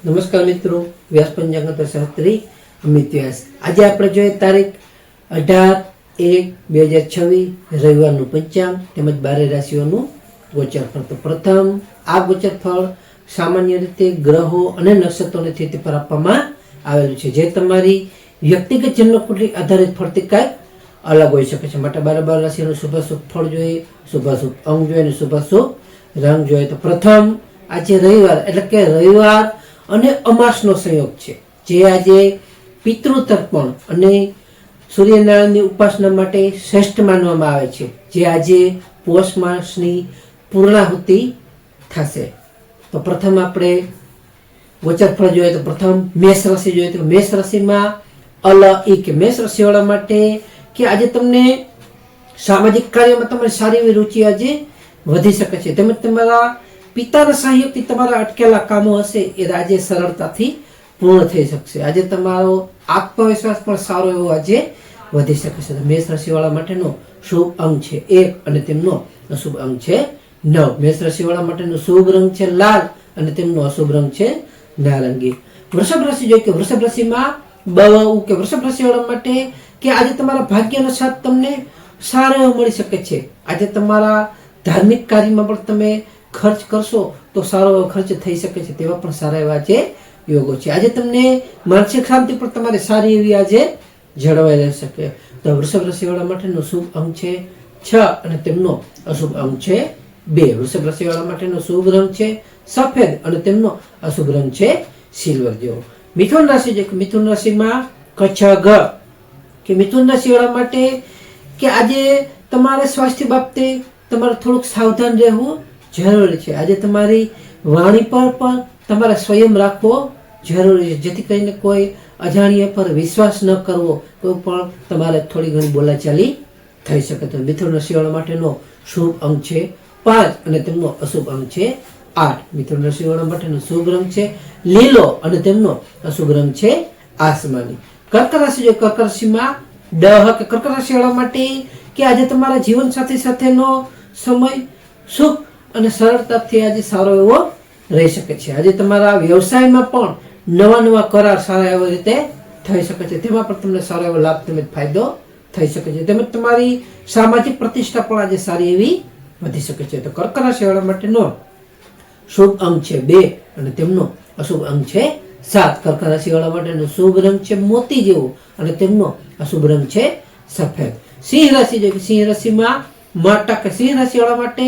નમસ્કાર મિત્રો, વ્યાસ પંચાંગ શાસ્ત્રી અમિત વ્યાસ. આજે આપણે જોઈએ તારીખ 18/1/2026 રવિવારનું પંચાંગ તેમજ 12 રાશિઓનું ગોચરફળ. તો પ્રથમ આ ગોચરફળ સામાન્ય રીતે ગ્રહો અને નક્ષત્રોની સ્થિતિ પર આપવામાં આવેલું છે, જે તમારી વ્યક્તિગત જન્મકુંડળી આધારિત ફળથી કાંઈક અલગ હોઈ શકે છે. માટે 12 રાશિનું શુભાશુભ ફળ જોઈએ, શુભાશુભ અંગ જોઈએ અને શુભાશુભ રંગ જોઈએ. તો પ્રથમ આજે રવિવાર એટલે કે રવિવાર અને અમાસનો સંયોગ છે, જે આજે પિતૃ તર્પણ અને સૂર્યનારાયણની ઉપાસના માટે શ્રેષ્ઠ માનવામાં આવે છે, જે આજે પોષ માસની પૂર્ણાહુતિ થશે. તો પ્રથમ આપણે ગોચરફળ જોઈએ તો પ્રથમ મેષ રાશિ જોઈએ. તો મેષ રાશિમાં કે મેષ રાશિવાળા માટે કે આજે તમને સામાજિક કાર્યમાં તમારી સારી એવી રુચિ આજે વધી શકે છે, તેમજ તમારા પિતાના સહયોગથી તમારા અટકેલા કામો હશે એ આજે સરળતાથી પૂર્ણ થઈ શકશે. આજે તમારો આત્મવિશ્વાસ પણ સારો એવો આજે વધી શકે છે. મેષ રાશિવાળા માટેનો શુભ અંક છે 1 અને તેમનો અશુભ અંક છે 9. મેષ રાશિવાળા માટેનો શુભ રંગ છે લાલ અને તેમનો અશુભ રંગ છે નારંગી. વૃષભ રાશિ જોઈએ કે વૃષભ રાશિમાં વૃષભ રાશિવાળા માટે કે આજે તમારા ભાગ્યનો સાથ તમને સારો એવો મળી શકે છે. આજે તમારા ધાર્મિક કાર્યમાં પણ તમે ખર્ચ કરશો તો સારો એવો ખર્ચ થઈ શકે છે, તેવા પણ સારા એવા આજે યોગો છે. આજે તમને માનસિક શાંતિ પણ તમારી સારી એવી આજે જળવાઈ રહી શકે. તો વૃષભ રાશિવાળા માટેનો શુભ અંક છે 6 અને તેમનો અશુભ અંક છે 2. વૃષભ રાશિવાળા માટેનો શુભ રંગ છે સફેદ અને તેમનો અશુભ રંગ છે સિલ્વર જેવો. મિથુન રાશિ છે કે મિથુન રાશિમાં કે મિથુન રાશિવાળા માટે કે આજે તમારે સ્વાસ્થ્ય બાબતે તમારે થોડુંક સાવધાન રહેવું જરૂરી છે. આજે તમારી વાણી પર પણ તમારે સંયમ રાખવો જરૂરી છે, જેથી કરીને કોઈ અજાણ્યા પર વિશ્વાસ ન કરવો, કોઈ પણ તમારે થોડી ઘણી બોલાચાલી થઈ શકે. તો મિથુન રાશિવાળા માટેનો શુભ અંક છે 5 અને તેમનો અશુભ અંક છે 8. મિથુન રાશિવાળા માટેનો શુભ રંગ છે લીલો અને તેમનો અશુભ રંગ છે આસમાની. કર્ક રાશિ જો કર્ક રાશિમાં કર્ક રાશિવાળા માટે કે આજે તમારા જીવન સાથી સાથેનો સમય સુખ અને સરળતાથી આજે સારો એવો રહી શકે છે. આજે તમારા વ્યવસાયમાં પણ નવા કરાર સારા એવી રીતે થઈ શકે છે, તેમાં પણ તમને સારો એવો લાભ તેમજ ફાયદો થઈ શકે છે. તેમજ તમારી સામાજિક પ્રતિષ્ઠા પણ આજે સારી એવી વધી શકે છે. તો કર્ક રાશિવાળા માટેનો શુભ અંક છે 2 અને તેમનો અશુભ અંક છે 7. કર્ક રાશિવાળા માટેનો શુભ રંગ છે મોતી જેવો અને તેમનો અશુભ રંગ છે સફેદ. સિંહ રાશિ જો કે સિંહ રાશિમાં સિંહ રાશિવાળા માટે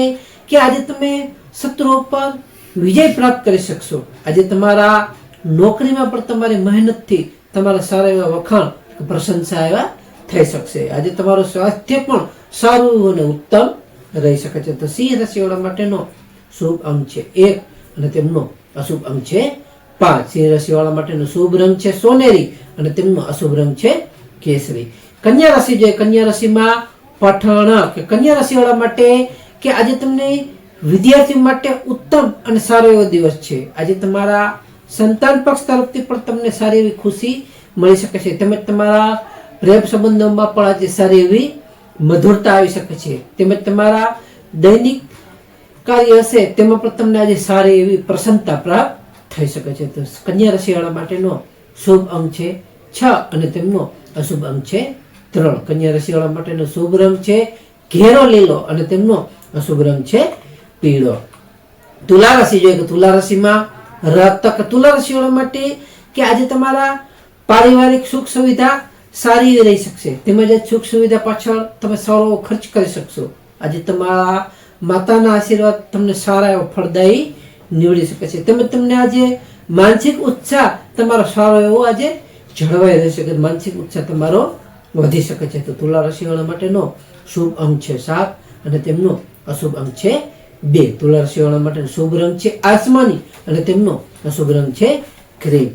કે આજે તમે શત્રુઓ પર વિજય પ્રાપ્ત કરી શકશો. આજે તમારા નોકરીમાં પણ તમારી મહેનતથી તમારા સારા એવા વખાણ પ્રશંસા એવા થઈ શકશે. આજે તમારું સ્વાસ્થ્ય પણ સારું અને ઉત્તમ રહી શકે છે. તો સિંહ રાશિવાળા માટેનો શુભ અંક છે 1 અને તેમનો અશુભ અંક છે 5. સિંહ રાશિવાળા માટેનો શુભ રંગ છે સોનેરી અને તેમનો અશુભ રંગ છે કેસરી. કન્યા રાશિ જે કન્યા રાશિમાં કન્યા રાશિવાળા માટે કે આજે તમને વિદ્યાર્થીઓ માટે ઉત્તમ અને સારો એવો દિવસ છે. આજે તમારા સંતાન પક્ષ તરફથી પણ તમને સારી એવી ખુશી મળી શકે છે, તેમજ તમારા પ્રેમ સંબંધોમાં પણ આજે સારી એવી મધુરતા આવી શકે છે, તેમજ તમારા દૈનિક કાર્ય હશે તેમાં પણ તમને આજે સારી એવી પ્રસન્નતા પ્રાપ્ત થઈ શકે છે. તો કન્યા રાશિવાળા માટેનો શુભ અંક છે 6 અને તેમનો અશુભ અંક છે 3. કન્યા રાશિવાળા માટેનો શુભ રંગ છે ઘેરો લીલો અને તેમનો અશુભ રંગ છે પીળો. તુલા રાશિ જોઈએ કે તુલા રાશિમાં તુલા રાશિવાળા માટે કે આજે તમારા પારિવારિક સુખ સુવિધા સારી રહી શકશે, તેમજ સુખ સુવિધા પાછળ તમે સારો ખર્ચ કરી શકશો. આજે તમારા માતાના આશીર્વાદ તમને સારા એવા ફળદાયી નીવડી શકે છે, તેમજ તમને આજે માનસિક ઉત્સાહ તમારો સારો એવો આજે જળવાઈ રહેશે કે માનસિક ઉત્સાહ તમારો વધી શકે છે. તો તુલા રાશિવાળા માટેનો શુભ અંક છે 7 અને તેમનો અશુભ અંક છે 2. તુલા રાશિવાળા માટેનો શુભ રંગ છે આસમાની અને તેમનો અશુભ રંગ છે ક્રીમ.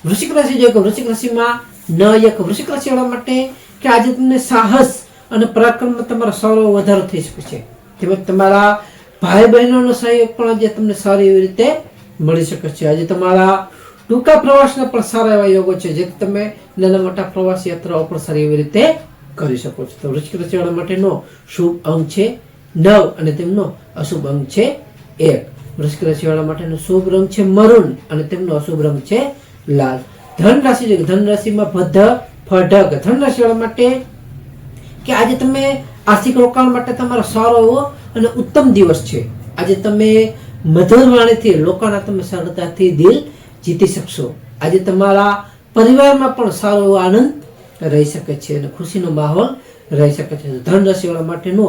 વૃશ્ચિક રાશિ જો કે વૃશ્ચિક રાશિમાં વૃશ્ચિક રાશિવાળા માટે કે આજે તમને સાહસ અને પરાક્રમમાં તમારો સારો વધારો થઈ શકે છે, તેમજ તમારા ભાઈ બહેનોનો સહયોગ પણ આજે તમને સારી એવી રીતે મળી શકે છે. આજે તમારા ટૂંકા પ્રવાસના પણ સારા એવા યોગો છે, જે તમે નાના મોટા પ્રવાસ યાત્રાઓ પણ સારી એવી રીતે કરી શકો છો. તો વૃશ્ચિક રાશિવાળા માટેનો શુભ અંક છે 9 અને તેમનો અશુભ અંક છે 1. વૃશ્ચિક રાશિ વાળા માટેનો શુભ રંગ છે મરૂન અને તેમનો અશુભ રંગ છે લાલ. ધન રાશિ છે, ધન રાશિમાં ભધ ફઢગ. ધન રાશિ વાળા માટે કે આજે તમે આર્થિક રોકાણ માટે તમારો સારો એવો અને ઉત્તમ દિવસ છે. આજે તમે મધુર વાણીથી લોકોના તમે સરળતાથી દિલ જીતી શકશો. આજે તમારા પરિવારમાં પણ સારો એવો આનંદ રહી શકે છે અને ખુશીનો માહોલ રહી શકે છે. ધન રાશિ વાળા માટેનો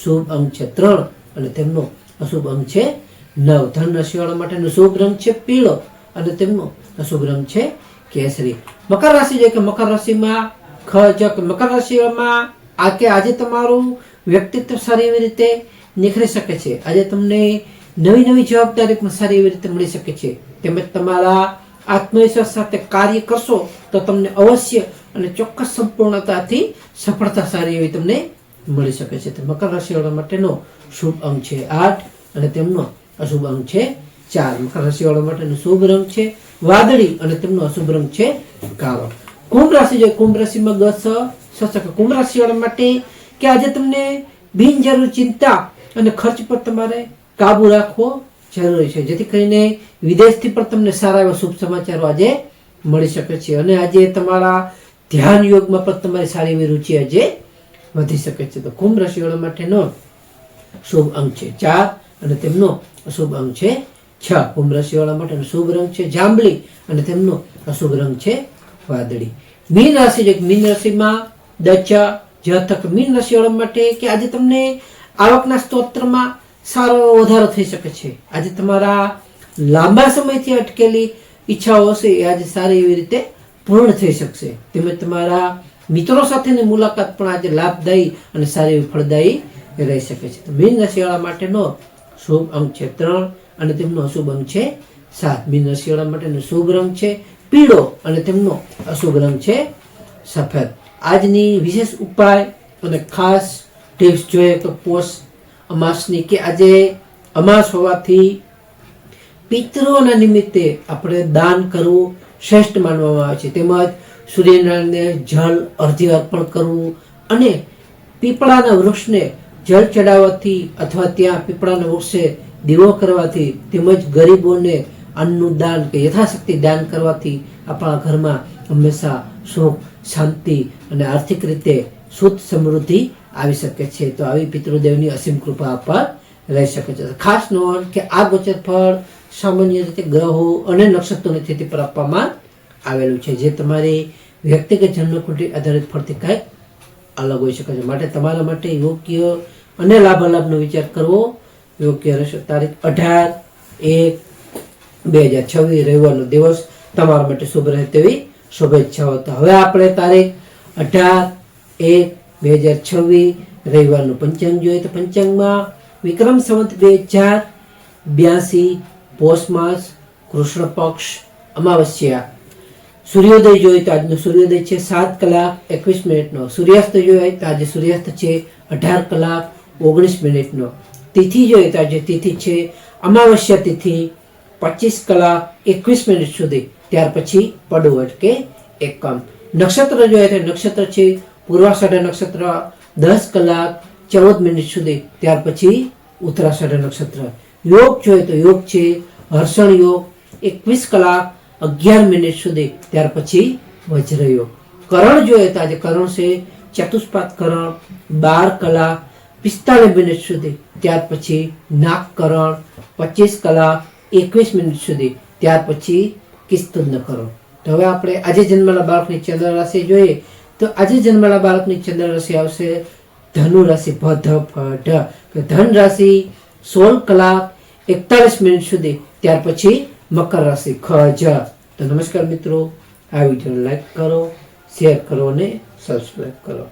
શુભ અંક છે 3 અને તેમનો અશુભ અંક છે 9. ધન રાશિ વાળા માટેનો શુભ રંગ છે પીળો અને તેમનો અશુભ રંગ છે કેસરી. મકર રાશિ છે કે મકર રાશિમાં મકર રાશિમાં આજે તમારું વ્યક્તિત્વ સારી એવી રીતે નિખરી શકે છે. આજે તમને નવી નવી જવાબદારી પણ સારી એવી રીતે મળી શકે છે. તેમજ તમારા આત્મવિશ્વાસ સાથે કાર્ય કરશો તો તમને અવશ્ય અને ચોક્કસ સંપૂર્ણતાથી સફળતા સારી એવી તમને મળી શકે છે. તો મકર રાશિ વાળા માટેનો શુભ અંક છે 8 અને તેમનો અશુભ અંક છે 4. મકર રાશિ વાળા માટેનો શુભ રંગ છે વાદળી અને તેમનો અશુભ રંગ છે કાળો. કુંભ રાશિ છે, કુંભ રાશિમાં કુંભ રાશિ વાળા માટે કે આજે તમને બિનજરૂરી ચિંતા અને ખર્ચ પર તમારે કાબુ રાખવો જરૂરી છે, જેથી કરીને વિદેશથી પણ તમને સારા એવા શુભ સમાચારો આજે મળી શકે છે. અને આજે તમારા ધ્યાન યોગમાં પણ તમારી સારી એવી રુચિ આજે વધી શકે છે. તો કુંભ રાશિ વાળા માટેનો શુભ અંક છે 4 અને તેમનો અશુભ અંક છે 6. કુંભ રાશિ વાળા માટેનો શુભ રંગ છે જાંબલી અને તેમનો અશુભ રંગ છે વાદળી. મીન રાશિ છે, મીન રાશિમાં મીન રાશિ વાળા માટે કે આજે તમને આવકના સ્ત્રોતમાં સારો વધારો થઈ શકે છે. આજે તમારા લાંબા સમયથી અટકેલી ઈચ્છાઓ હશે એ આજે સારી એવી રીતે પૂર્ણ થઈ શકશે. તેમજ તમારા મિત્રો સાથેની મુલાકાત પણ આજે લાભદાયી અને સારી એવી ફળદાયી રહી શકે છે. તો મીન રાશિ વાળા માટેનો શુભ અંક છે 3 અને તેમનો અશુભ અંક છે 7. મીન રાશિ વાળા માટેનો શુભ રંગ છે પીળો અને તેમનો અશુભ રંગ છે સફેદ. આજની વિશેષ ઉપાય અને ખાસ ટિપ્સ જોઈએ તો પોષ અમાસની કે આજે અમાસ હોવાથી પિતૃઓના નિમિત્તે આપણે દાન કરવું શ્રેષ્ઠ માનવામાં આવે છે. તેમજ સૂર્યનારાયણને જળ અર્ધ્ય અર્પણ કરવું અને પીપળાના વૃક્ષને જળ ચડાવવાથી અથવા ત્યાં પીપળાના વૃક્ષે દીવો કરવાથી તેમજ ગરીબોને અન્નનું દાન કે યથાશક્તિ દાન કરવાથી આપણા ઘરમાં હંમેશા સુખ શાંતિ અને આર્થિક રીતે શુદ્ધ સમૃદ્ધિ આવી શકે છે. તો આવી પિતૃદેવની અસીમ કૃપા પર રહી શકે છે. ખાસ નોંધ કે આ ગોચર ફળ સામાન્ય રીતે ગ્રહો અને નક્ષત્રોની સ્થિતિ પર આપવામાં આવેલું છે, જે તમારી વ્યક્તિગત જન્મકુંડળી આધારિત ફળથી કંઈક અલગ હોઈ શકે છે. માટે તમારા માટે યોગ્ય અને લાભાલાભનો વિચાર કરવો યોગ્ય રહેશે. તારીખ 18/1/2026 રવિવારનો દિવસ તમારા માટે શુભ રહે તેવી શુભેચ્છાઓ. તો હવે આપણે તારીખ 18/1/2026 રવિવારનું પંચાંગ જોઈએ તો પંચાંગમાં વિક્રમ સંવત 2082 પોષ માસ કૃષ્ણ પક્ષ અમાવસ્યા. સૂર્યોદય જોઈએ તો આજનો સૂર્યોદય છે 7:21 સૂર્યાસ્ત જોઈએ તો આજે સૂર્યાસ્ત છે 18:19. તિથિ જોઈએ તો આજે તિથિ છે અમાવસ્યા તિથિ 25:21 સુધી, ત્યાર પછી પડવો એટલે એકમ. નક્ષત્ર જોઈએ તો નક્ષત્ર છે પૂર્વાષાઢ નક્ષત્ર 10:14 સુધી, ત્યાર પછી ઉત્તરાષાઢ નક્ષત્ર. યોગ જોઈએ તો યોગ છે હર્ષણ યોગ 21:11 સુધી, ત્યાર પછી વજ્ર યોગ. કરણ જોઈએ તો આજે કરણ છે ચતુષ્પાદ કરણ 12:45 સુધી, ત્યાર પછી નાગકરણ 25:21 સુધી, ત્યાર પછી કિસ્તુન્ન કરણ. તો હવે આપણે આજે જન્મેલા બાળકની ચંદ્ર રાશિ જોઈએ તો આજે જન્મેલા બાળકની ચંદ્ર રાશિ આવશે ધનુ રાશિ ભ ધન રાશિ 16:41 સુધી, ત્યાર પછી મકર રાશિ ખ જ. તો નમસ્કાર મિત્રો, આ વિડીયોને લાઈક કરો, શેર કરો અને સબસ્ક્રાઈબ કરો.